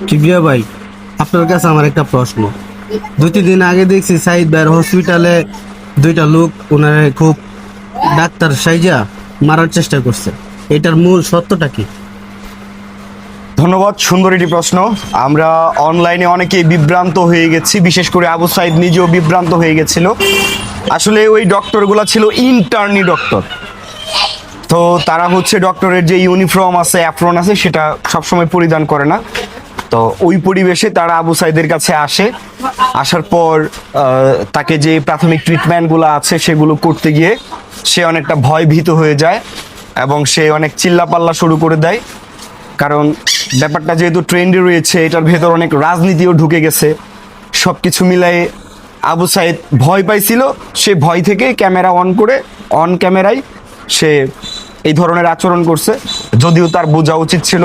কিবরিয়া ভাই, আপনার কাছে আমার একটা প্রশ্ন। 2-3 দিন আগে দেখছি সাইদ ভাইয়ের হসপিটালে দুইটা লোক ওনারে খুব ডাক্তার সাইজা মারার চেষ্টা করছে। এটার মূল সত্যটা কি? ধন্যবাদ, সুন্দর একটি প্রশ্ন। আমরা অনলাইনে অনেকেই বিভ্রান্ত হয়ে গেছি, বিশেষ করে আবু সাইদ নিজেও বিভ্রান্ত হয়ে গেছিল। আসলে ওই ডক্টরগুলা ছিল ইন্টার্নি ডক্টর। তো তারা হচ্ছে ডক্টরের যে ইউনিফর্ম আছে, অ্যাপ্রন আছে, সেটা সবসময় পরিধান করে না। তো ওই পরিবেশে তারা আবু সাইদের কাছে আসে। আসার পর তাকে যে প্রাথমিক ট্রিটমেন্টগুলো আছে সেগুলো করতে গিয়ে সে অনেকটা ভয়ভীত হয়ে যায় এবং সে অনেক চিল্লাপাল্লা শুরু করে দেয়। কারণ ব্যাপারটা যেহেতু ট্রেন্ডে রয়েছে, এটার ভেতর অনেক রাজনীতিও ঢুকে গেছে। সব কিছু মিলাই আবু সাইদ ভয় পাইছিল। সে ভয় থেকে ক্যামেরা অন করে অন ক্যামেরায় সে এই ধরনের আচরণ করছে। যদিও তার বোঝা উচিত ছিল,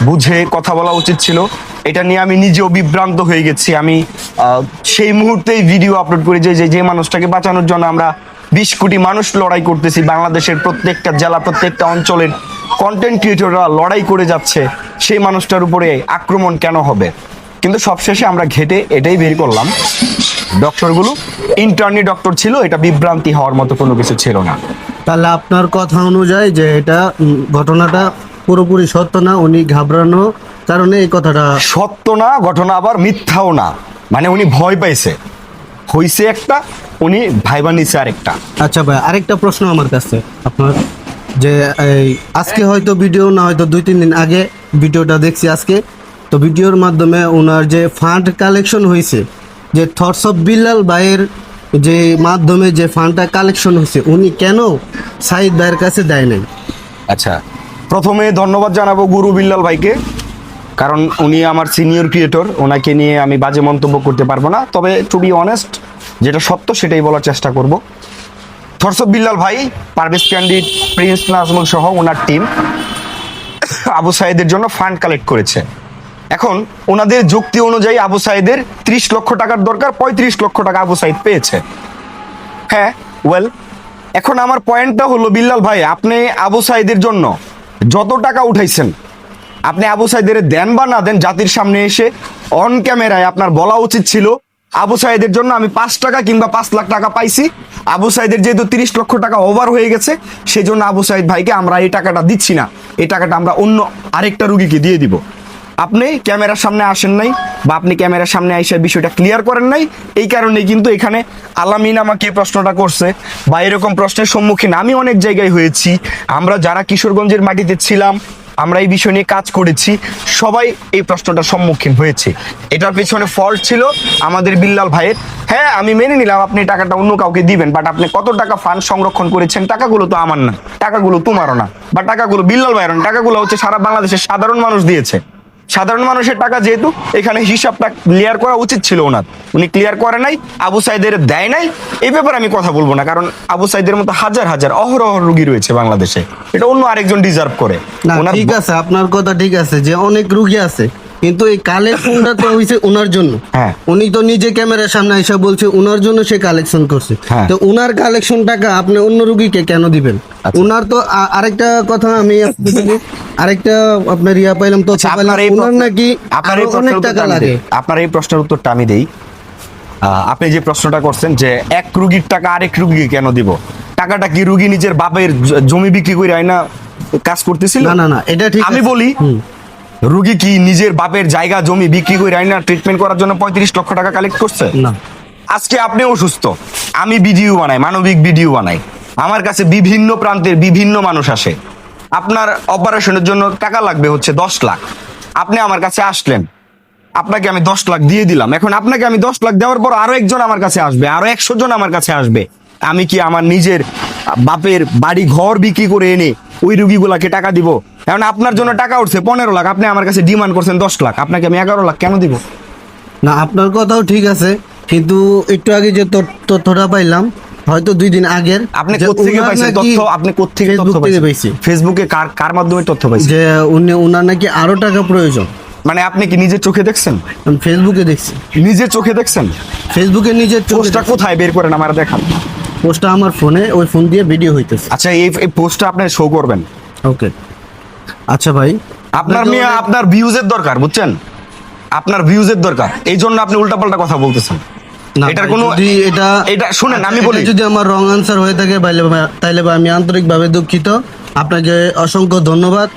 বুঝে কথা বলা উচিত ছিল। এটা নিয়ে আমি নিজেও বিভ্রান্ত হয়ে গেছি। আমি সেই মুহূর্তেই ভিডিও আপলোড করি যে মানুষটাকে বাঁচানোর জন্য আমরা 20 কোটি মানুষ লড়াই করতেছি। বাংলাদেশের প্রত্যেকটা জেলা, প্রত্যেকটা অঞ্চলের কন্টেন্ট ক্রিয়েটররা লড়াই করে যাচ্ছে, সেই মানুষটার উপরে আক্রমণ কেন হবে? কিন্তু সবশেষে আমরা ঘেটে এটাই বের করলাম, ডক্টরগুলো ইন্টার্নি ডক্টর ছিল। এটা বিভ্রান্তি হওয়ার মতো কোনো কিছু ছিল না। তাহলে আপনার কথা অনুযায়ী যে এটা ঘটনাটা পুরোপুরি সত্য না, উনি ঘাবড়ানো কারণে এই কথাটা সত্য না, ঘটনা আবার মিথ্যাও না। মানে উনি ভয় পাইছে, হইছে একটা, উনি ভাইবা নিছে আরেকটা। আচ্ছা ভাই, আরেকটা প্রশ্ন আমার কাছে আপনার, যে এই আজকে হয়তো ভিডিও না, হয়তো 2-3 দিন আগে ভিডিওটা দেখছি আজকে। তো ভিডিওর মাধ্যমে ওনার যে ফান্ড কালেকশন হয়েছে, যে থটস অফ বিল্লাল ভাইয়ের যে মাধ্যমে যে ফান্ডটা কালেকশন হয়েছে, উনি কেন সাইদ ভাইয়ের কাছে দেয় নাই? আচ্ছা, প্রথমে ধন্যবাদ জানাবো গুরু বিল্লাল ভাইকে, কারণ উনি আমার সিনিয়র ক্রিয়েটর। ওনাকে নিয়ে আমি বাজে মন্তব্য করতে পারবো না, তবে টু বি অনেস্ট যেটা সত্য সেটাই বলার চেষ্টা করব। থটস অফ বিল্লাল ভাই, পারভেজ ক্যান্ডিড, প্রিন্স নাজমুল সহ ওনার টিম আবু সাইদের জন্য ফান্ড কালেক্ট করেছে। এখন ওনাদের যুক্তি অনুযায়ী আবু সাইদের 30 লক্ষ টাকার দরকার, 35 লক্ষ টাকা আবু সাইদ পেয়েছে। হ্যাঁ, ওয়েল, এখন আমার পয়েন্টটা হলো, বিল্লাল ভাই আপনি আবু সাইদের জন্য যত টাকা উঠাইছেন, আপনি আবু সাইদের দেন বা না দেন, জাতির সামনে এসে অন ক্যামেরায় আপনার বলা উচিত ছিল আবু সাইদের জন্য আমি 5 টাকা কিংবা 5 লাখ টাকা পাইছি। আবু সাইদের যেহেতু 30 লক্ষ টাকা ওভার হয়ে গেছে, সেই জন্য আবু সাইদ ভাইকে আমরা এই টাকাটা দিচ্ছি না, এই টাকাটা আমরা অন্য আরেকটা রুগীকে দিয়ে দিব। আপনি ক্যামেরার সামনে আসেন নাই, বা আপনি ক্যামেরার সামনে এসে বিষয়টা ক্লিয়ার করেন নাই। এই কারণেই কিন্তু এখানে আলামিন আমাকে এই প্রশ্নটা করছে, বা এরকম প্রশ্নের সম্মুখীন আমি অনেক জায়গায় হয়েছি। আমরা যারা কিশোরগঞ্জের মাটিতে ছিলাম, আমরা এই বিষয় নিয়ে কাজ করেছি, সবাই এই প্রশ্নটার সম্মুখীন হয়েছে। এটার পেছনে ফল্ট ছিল আমাদের বিল্লাল ভাইয়ের। হ্যাঁ, আমি মেনে নিলাম আপনি টাকাটা অন্য কাউকে দিবেন, বাট আপনি কত টাকা ফান্ড সংরক্ষণ করেছেন? টাকাগুলো তো আমার না, টাকাগুলো তোমারও না, বা টাকাগুলো বিল্লাল ভাইয়ের না, টাকাগুলো হচ্ছে সারা বাংলাদেশের সাধারণ মানুষ দিয়েছে। সাধারণ মানুষের টাকা যেহেতু, এখানে হিসাবটা ক্লিয়ার করা উচিত ছিল ওনার, উনি ক্লিয়ার করে নাই, আবু সাইদের দেয় নাই। এই ব্যাপারে আমি কথা বলবো না, কারণ আবু সাইদের মতো হাজার হাজার অহরহ রোগী রয়েছে বাংলাদেশে, এটা অন্য আরেকজন ডিজার্ভ করে। না, ঠিক আছে, আপনার কথা ঠিক আছে যে অনেক রুগী আছে, কিন্তু এই কালেকশনটা তো হইছে ওনার জন্য। হ্যাঁ, উনি তো নিজে ক্যামেরার সামনে এসে বলছে ওনার জন্য সে কালেকশন করছে। হ্যাঁ। তো ওনার কালেকশন টাকা আপনি অন্য রুগীকে কেন দিবেন? আচ্ছা। ওনার তো আরেকটা কথা আমি আরেকটা আপনার ইয়া পাইলাম তো, ওনার নাকি আপনার আরো এই অনেক প্রশ্নের টাকা উত্তরটা আমি লাগে। দেই। আপনার এই প্রশ্নের উত্তরটা আমি দেই। আপনি যে প্রশ্নটা করছেন যে এক রুগীর টাকা আরেক রুগীকে কেন দিব, টাকাটা কি রুগী নিজের বাপের জমি বিক্রি করে আয়না কাজ করতেছিল? না না না, এটা ঠিক আমি আছে। বলি, রুগী কি নিজের বাপের জায়গা জমি বিক্রি করে আয়না ট্রিটমেন্ট করার জন্য 35 লক্ষ টাকা কালেক্ট করছে? না। আজকে আপনি অসুস্থ, আমি ভিডিও বানাই, মানবিক ভিডিও বানাই, আমার কাছে বিভিন্ন প্রান্তের বিভিন্ন মানুষ আসে, আপনার অপারেশনের জন্য টাকা লাগবে হচ্ছে 10 লাখ, আপনি আমার কাছে আসলেন, আপনাকে আমি 10 লাখ দিয়ে দিলাম। এখন আপনাকে আমি 10 লাখ দেওয়ার পর আরো একজন আমার কাছে আসবে, আরো 100 জন আমার কাছে আসবে, আমি কি আমার নিজের বাপের বাড়ি ঘর বিক্রি করে এনে ওই রুগীগুলাকে টাকা দিব? এখন আপনার জন্য টাকা উঠছে 15 লাখ, আপনি আমার কাছে ডিমান্ড করছেন 10 লাখ, আপনাকে আমি 11 লাখ কেন দিব? না, আপনার কথাও ঠিক আছে, কিন্তু একটু আগে যে তথ্যটা পাইলাম, হয়তো 2 দিন আগের, আপনি যে কোত্থেকে ওনার পাইছেন নাকি তথ্য? আপনি কোত্থেকে ফেসবুক তথ্য থেকে পাইছেন? পাইছি ফেসবুকে কার মাধ্যমে তথ্য পাইছেন? যে ওনার নাকি আরো টাকা প্রয়োজন। মানে আপনি কি নিজের চোখে দেখছেন? আমি ফেসবুকে দেখছি। নিজের চোখে দেখছেন? ফেসবুকে নিজের পোস্টটা কোথায় বের করেন আমার দেখান। পোস্টটা আমার ফোনে, ওই ফোন দিয়ে ভিডিও হইতেছে। আচ্ছা, এই পোস্টটা আপনি শো করবেন। ওকে, আচ্ছা ভাই, আপনার আপনাকে মেয়ে অনেক- আপনার ভিউজের দরকার, বুঝছেন? আপনার ভিউজের দরকার, এই জন্য আপনি উল্টাপাল্টা কথা বলতেছেন। না এটার ভাই, কোনো যদি এটা এটা শুনেন আমি এটা বলি, যদি আমার রং আনসার হয়ে থাকে তাইলে ভাই আমি আন্তরিকভাবে দুঃখিত। আপনাকে অসংখ্য ধন্যবাদ।